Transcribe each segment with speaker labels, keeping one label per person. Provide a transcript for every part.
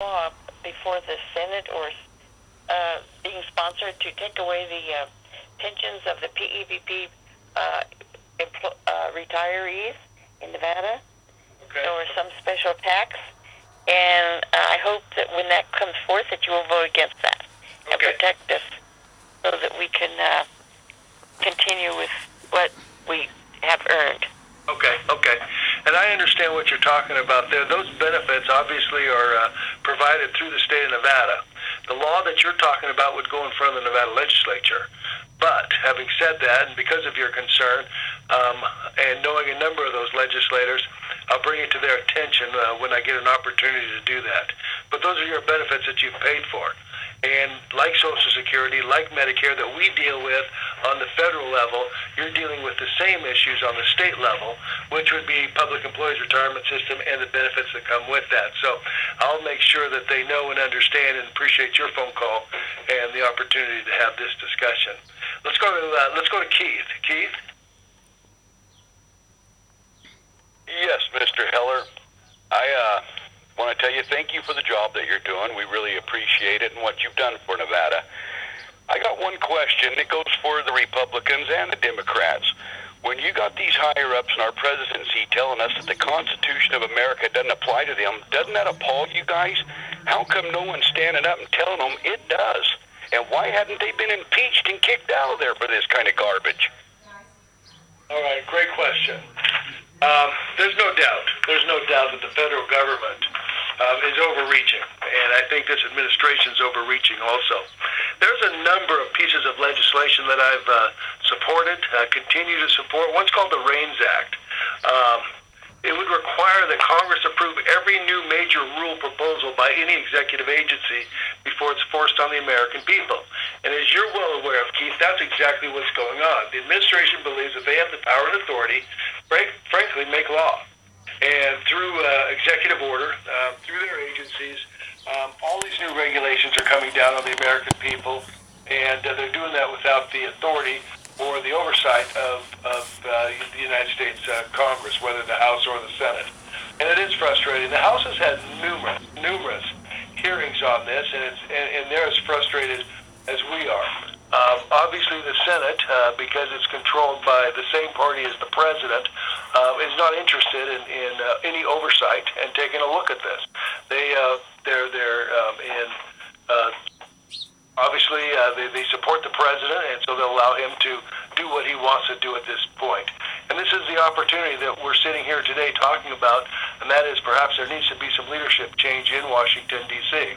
Speaker 1: law before the Senate or being sponsored to take away the pensions of the PEVP retirees in Nevada, or some special tax. And I hope that when that comes forth that you will vote against that and protect us so that we can continue with what we have earned.
Speaker 2: Okay. And I understand what you're talking about there. Those benefits obviously are provided through the state of Nevada. The law that you're talking about would go in front of the Nevada legislature. But having said that, and because of your concern, and knowing a number of those legislators, I'll bring it to their attention when I get an opportunity to do that. But those are your benefits that you've paid for. And like Social Security, like Medicare that we deal with on the federal level, you're dealing with the same issues on the state level, which would be public employees retirement system and the benefits that come with that. So I'll make sure that they know and understand and appreciate your phone call and the opportunity to have this discussion. Let's go to Keith. Keith?
Speaker 3: Yes, Mr. Heller. I want to tell you thank you for the job that you're doing. We really appreciate it and what you've done for Nevada. I got one question. It goes for the Republicans and the Democrats. When you got these higher-ups in our presidency telling us that the Constitution of America doesn't apply to them, doesn't that appall you guys? How come no one's standing up and telling them it does? And why hadn't they been impeached and kicked out of there for this kind of garbage?
Speaker 2: All right, great question. There's no doubt that the federal government is overreaching, and I think this administration is overreaching also. There's a number of pieces of legislation that I've supported, continue to support. One's called the REINS Act. It would require that Congress approve every new major rule proposal by any executive agency before it's forced on the American people. And as you're well aware of, Keith, that's exactly what's going on. The administration believes that they have the power and authority, frankly, make law. And through executive order, through their agencies, all these new regulations are coming down on the American people, and they're doing that without the authority or the oversight of the United States Congress, whether the House or the Senate. And it is frustrating. The House has had numerous hearings on this, and they're as frustrated as we are. Obviously, the Senate, because it's controlled by the same party as the president, is not interested in any oversight and taking a look at this. Obviously, they support the president, and so they'll allow him to do what he wants to do at this point. And this is the opportunity that we're sitting here today talking about, and that is perhaps there needs to be some leadership change in Washington, D.C.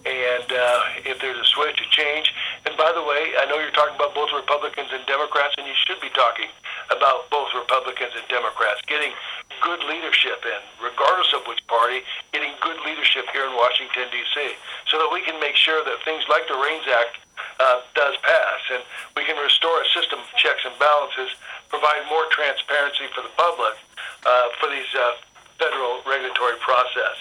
Speaker 2: And if there's a switch, a change. And by the way, I know you're talking about both Republicans and Democrats, and you should be talking about both Republicans and Democrats, getting good leadership in, regardless of which party, getting good leadership here in Washington, D.C., so that we can make sure that things like the REINS Act does pass, and we can restore a system of checks and balances, provide more transparency for the public for these federal regulatory process.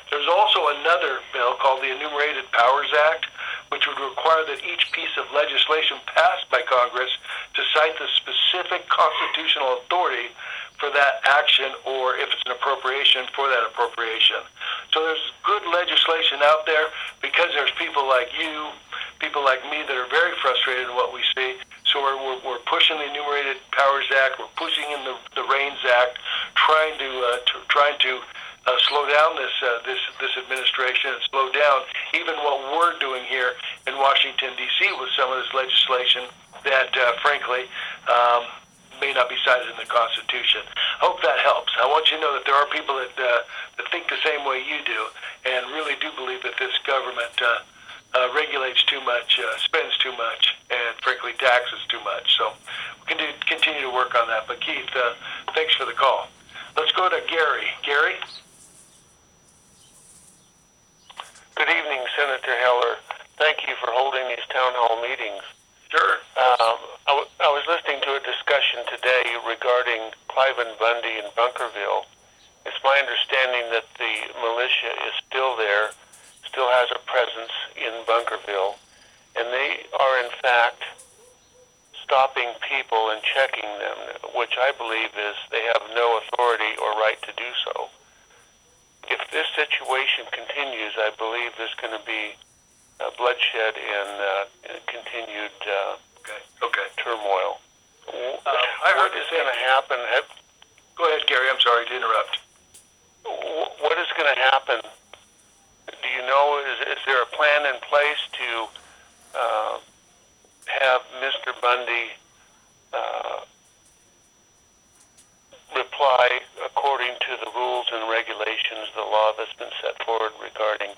Speaker 2: There's also another bill called the Enumerated Powers Act, which would require that each piece of legislation passed by Congress to cite the specific constitutional authority for that action, or if it's an appropriation, for that appropriation. So there's good legislation out there because there's people like you, people like me that are very frustrated in what we see. So we're pushing the Enumerated Powers Act, we're pushing in the REINS Act, trying to slow down this administration and slow down even what we're doing here in Washington, D.C. with some of this legislation that, frankly, may not be cited in the Constitution. I hope that helps. I want you to know that there are people that think the same way you do and really do believe that this government regulates too much, spends too much, and frankly taxes too much. So we can continue to work on that. But Keith, thanks for the call. Let's go to Gary. Gary?
Speaker 4: Good evening, Senator Heller. Thank you for holding these town hall meetings.
Speaker 2: Sure.
Speaker 4: I was listening to a discussion today regarding Cliven Bundy in Bunkerville. It's my understanding that the militia is still there, still has a presence in Bunkerville, and they are in fact stopping people and checking them, which I believe is they have no authority or right to do so. If this situation continues, I believe there's going to be bloodshed and continued turmoil.
Speaker 2: I heard
Speaker 4: what is going to happen?
Speaker 2: Go ahead, Gary. I'm sorry to interrupt.
Speaker 4: What is going to happen? Do you know? Is there a plan in place to have Mr. Bundy reply according to the rules and regulations, the law that's been set forward regarding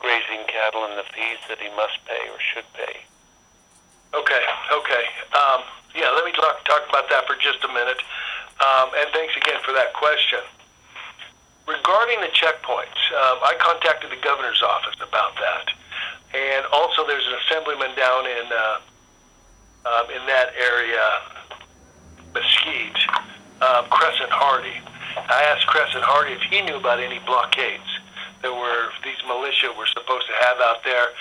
Speaker 4: grazing cattle and the fees that he must pay or should pay?
Speaker 2: Okay. Yeah, let me talk about that for just a minute. And thanks again for that question. Regarding the checkpoints, I contacted the governor's office about that. And also there's an assemblyman down in that area, Mesquite, Crescent Hardy. I asked Crescent Hardy if he knew about any blockades that these militia were supposed to have out there.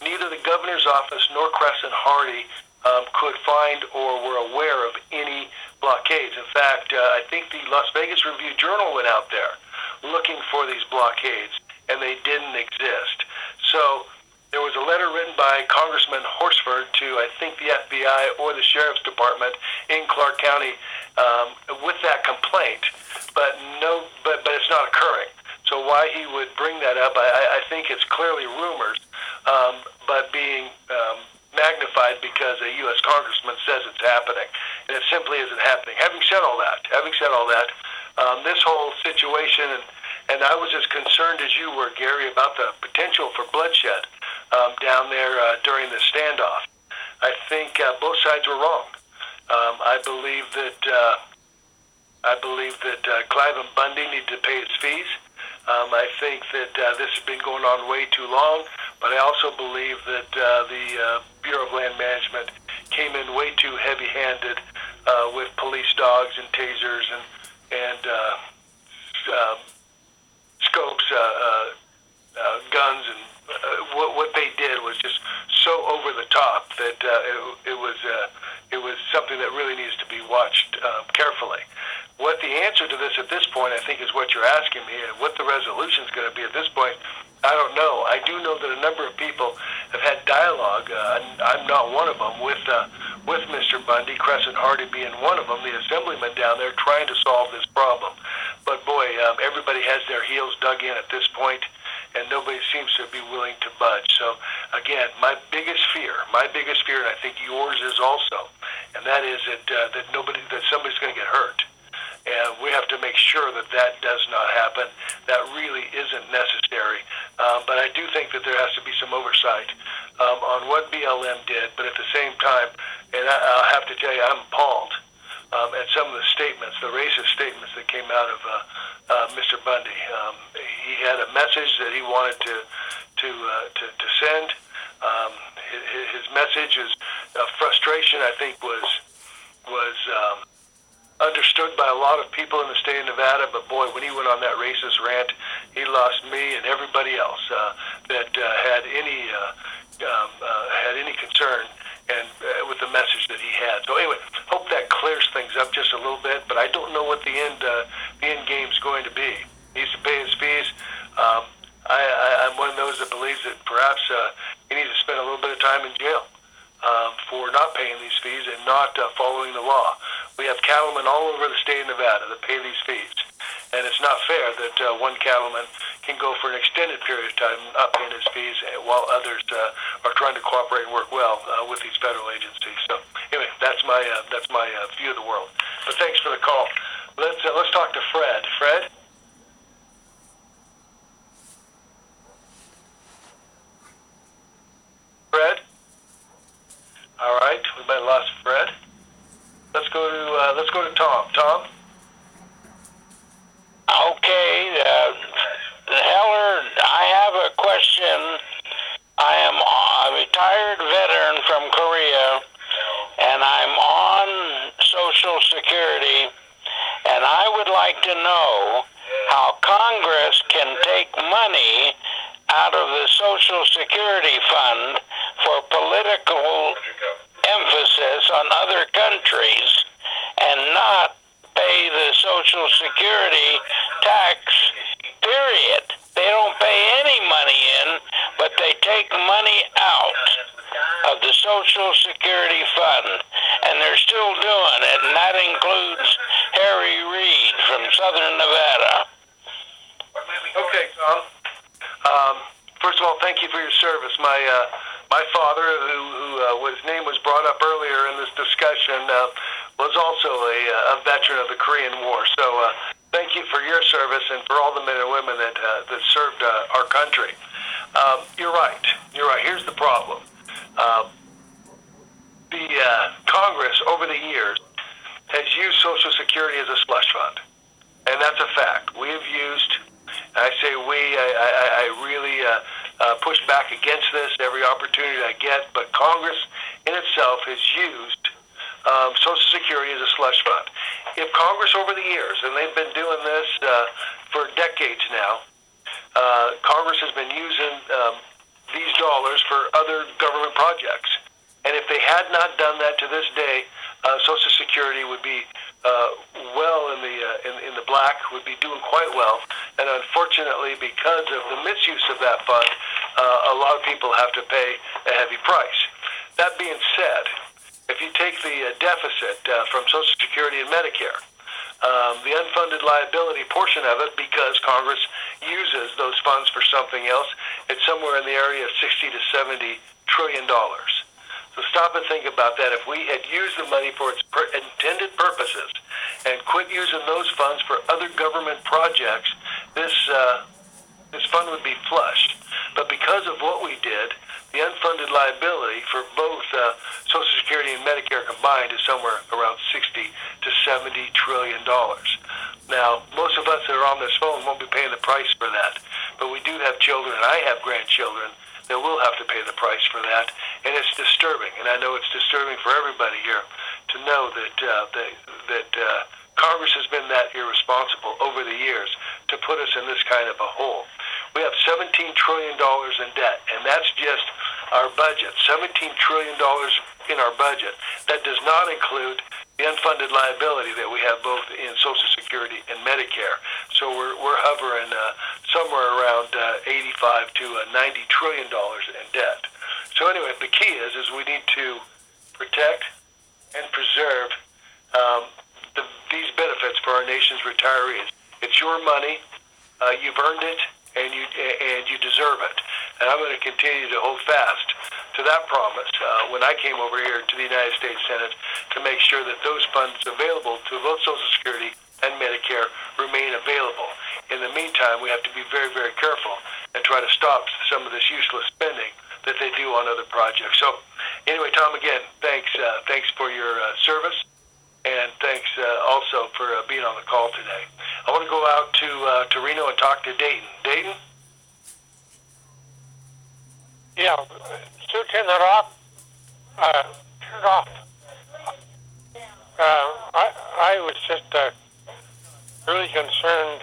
Speaker 2: Neither the governor's office nor Crescent Hardy could find or were aware of any blockades. In fact, I think the Las Vegas Review-Journal went out there looking for these blockades, and they didn't exist. So there was a letter written by Congressman Horsford to, I think, the FBI or the Sheriff's Department in Clark County with that complaint, but it's not occurring. So why he would bring that up, I think it's clearly rumors, but being magnified because a U.S. congressman says it's happening, and it simply isn't happening. Having said all that, this whole situation, and I was as concerned as you were, Gary, about the potential for bloodshed down there during the standoff. I think both sides were wrong. I believe that Cliven Bundy needed to pay his fees. I think that this has been going on way too long, but I also believe that the Bureau of Land Management came in way too heavy-handed with police dogs and tasers and scopes, guns, and what they did was just so over the top that it was something that really needs to be watched carefully. What the answer to this at this point, I think, is what you're asking me, and what the resolution is going to be at this point, I don't know. I do know that a number of people have had dialogue. I'm not one of them with Mr. Bundy, Crescent Hardy being one of them, the assemblyman down there trying to solve this problem. But boy, everybody has their heels dug in at this point, and nobody seems to be willing to budge. So again, my biggest fear, and I think yours is also, and that is that somebody's going to get hurt. And we have to make sure that does not happen. That really isn't necessary. But I do think that there has to be some oversight on what BLM did. But at the same time, and I'll have to tell you, I'm appalled at some of the statements, the racist statements that came out of Mr. Bundy. He had a message that he wanted to send. His message is frustration, I think, was understood by a lot of people in the state of Nevada, but boy, when he went on that racist rant, he lost me and everybody else that had any concern and with the message that he had. So anyway, hope that clears things up just a little bit. But I don't know what the end game is going to be. He needs to pay his fees. I'm one of those that believes that perhaps he needs to spend a little bit of time in jail for not paying these fees and not following the law. We have cattlemen all over the state of Nevada that pay these fees. And it's not fair that one cattleman can go for an extended period of time not paying his fees while others are trying to cooperate and work well with these federal agencies. So anyway, that's my view of the world. But thanks for the call. Let's talk to Fred. Fred? Fred? All right, we might have lost Fred. Let's go to Tom. Tom?
Speaker 5: Okay, Heller, I have a question. I am a retired veteran from Korea, and I'm on Social Security, and I would like to know how Congress can take money out of the Social Security Fund for political emphasis on other countries and not pay the Social Security tax, period. but they take money out of the Social Security Fund, and they're still doing it, and that includes Harry Reid from Southern Nevada.
Speaker 2: Okay, Tom. First of all, thank you for your service. My father, who his name was brought up earlier in this discussion, was also a veteran of the Korean War. So thank you for your service and for all the men and women that served our country. You're right. Here's the problem. The Congress, over the years, has used Social Security as a slush fund. And that's a fact. We have used, I say we, I really push back against this every opportunity I get, but Congress in itself has used Social Security as a slush fund. If Congress over the years, and they've been doing this for decades now, Congress has been using these dollars for other government projects. And if they had not done that to this day, Social Security would be well in the black, would be doing quite well. And unfortunately, because of the misuse of that fund, a lot of people have to pay a heavy price. That being said, if you take the deficit from Social Security and Medicare, the unfunded liability portion of it, because Congress uses those funds for something else, it's somewhere in the area of $60 to $70 trillion. So stop and think about that. If we had used the money for its intended purposes and quit using those funds for other government projects, this fund would be flush. But because of what we did, the unfunded liability for both Social Security and Medicare combined is somewhere around $60 to $70 trillion. Now, most of us that are on this phone won't be paying the price for that, but we do have children, and I have grandchildren that will have to pay the price for that, and it's disturbing. And I know it's disturbing for everybody here to know that Congress has been that irresponsible over the years to put us in this kind of a hole. We have $17 trillion in debt, and that's just our budget. $17 trillion in our budget. That does not include the unfunded liability that we have both in Social Security and Medicare. So we're hovering somewhere around 85 to $90 trillion in debt. So anyway, the key is we need to protect and preserve these benefits for our nation's retirees. It's your money. You've earned it, and you deserve it. And I'm going to continue to hold fast to that promise when I came over here to the United States Senate to make sure that those funds available to both Social Security and Medicare remain available. In the meantime, we have to be very, very careful and try to stop some of this useless spending that they do on other projects. So anyway, Tom, again, thanks for your service, and thanks also for being on the call today. I want to go out to Reno and talk to Dayton. Dayton?
Speaker 6: Yeah, still turn that off. Turn it off. I was just really concerned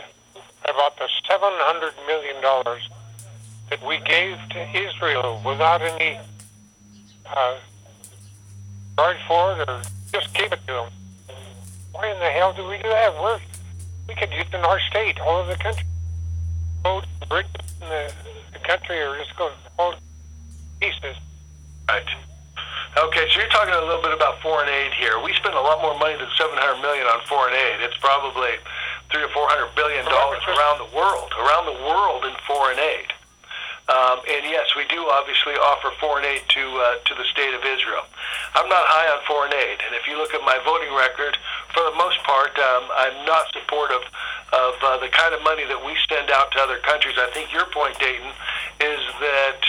Speaker 6: about the $700 million that we gave to Israel without any charge for it, or just gave it to them. Why in the hell do we do that? We could use it in our state, all over the country. Roads, bridges in the country, or just go all pieces.
Speaker 2: Right. Okay, so you're talking a little bit about foreign aid here. We spend a lot more money than $700 million on foreign aid. It's probably $300 or $400 billion around the world in foreign aid. And yes, we do obviously offer foreign aid to the state of Israel. I'm not high on foreign aid, and if you look at my voting record, for the most part, I'm not supportive of the kind of money that we send out to other countries. I think your point, Dayton, is that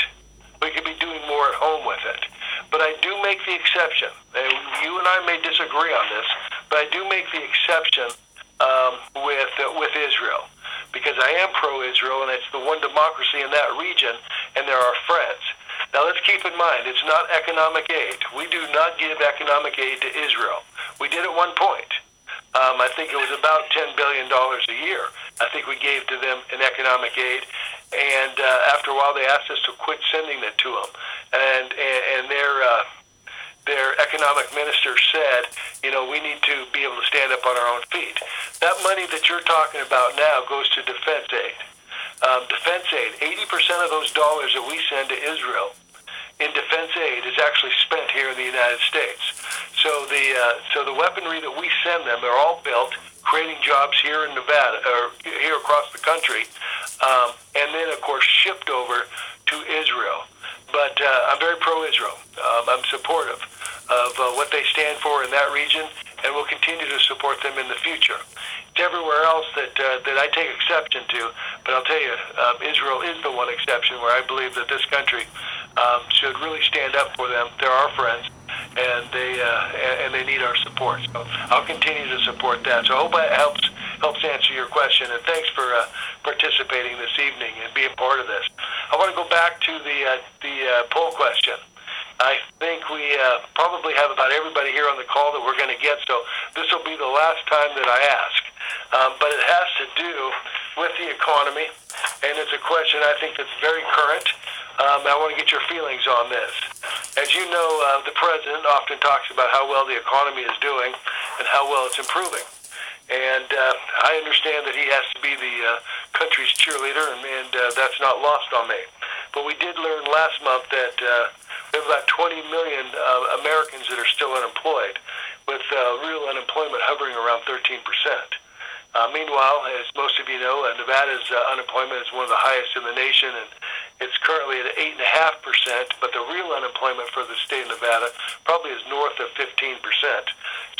Speaker 2: we could be doing more at home with it. But I do make the exception, and you and I may disagree on this, but I do make the exception with Israel, because I am pro-Israel, and it's the one democracy in that region, and they're our friends. Now, let's keep in mind, it's not economic aid. We do not give economic aid to Israel. We did at one point. I think it was about $10 billion a year. I think we gave to them in economic aid, and after a while, they asked us to quit sending it to them. And their economic minister said, we need to be able to stand up on our own feet. That money that you're talking about now goes to defense aid. defense aid. 80% of those dollars that we send to Israel in defense aid is actually spent here in the United States. So the weaponry that we send them are all built, creating jobs here in Nevada, or here across the country, and then, of course, shipped over to Israel. But I'm very pro-Israel. I'm supportive of what they stand for in that region, and will continue to support them in the future. It's everywhere else that I take exception to, but I'll tell you, Israel is the one exception where I believe that this country should really stand up for them. They're our friends, and they need our support. So I'll continue to support that. So I hope that helps answer your question, and thanks for participating this evening and being part of this. I want to go back to the poll question. I think we probably have about everybody here on the call that we're going to get, so this will be the last time that I ask. But it has to do with the economy, and it's a question I think that's very current. I want to get your feelings on this. As you know, the president often talks about how well the economy is doing and how well it's improving. And I understand that he has to be the country's cheerleader, and that's not lost on me. But we did learn last month that we have about 20 million Americans that are still unemployed, with real unemployment hovering around 13%. Meanwhile, as most of you know, Nevada's unemployment is one of the highest in the nation, and it's currently at 8.5%, but the real unemployment for the state of Nevada probably is north of 15%.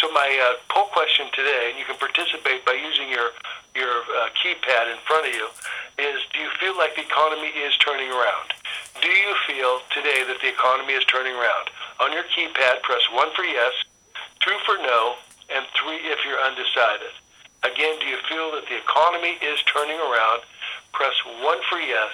Speaker 2: So my poll question today, and you can participate by using your keypad in front of you, is do you feel like the economy is turning around? Do you feel today that the economy is turning around? On your keypad, press 1 for yes, 2 for no, and 3 if you're undecided. Again, do you feel that the economy is turning around? Press 1 for yes,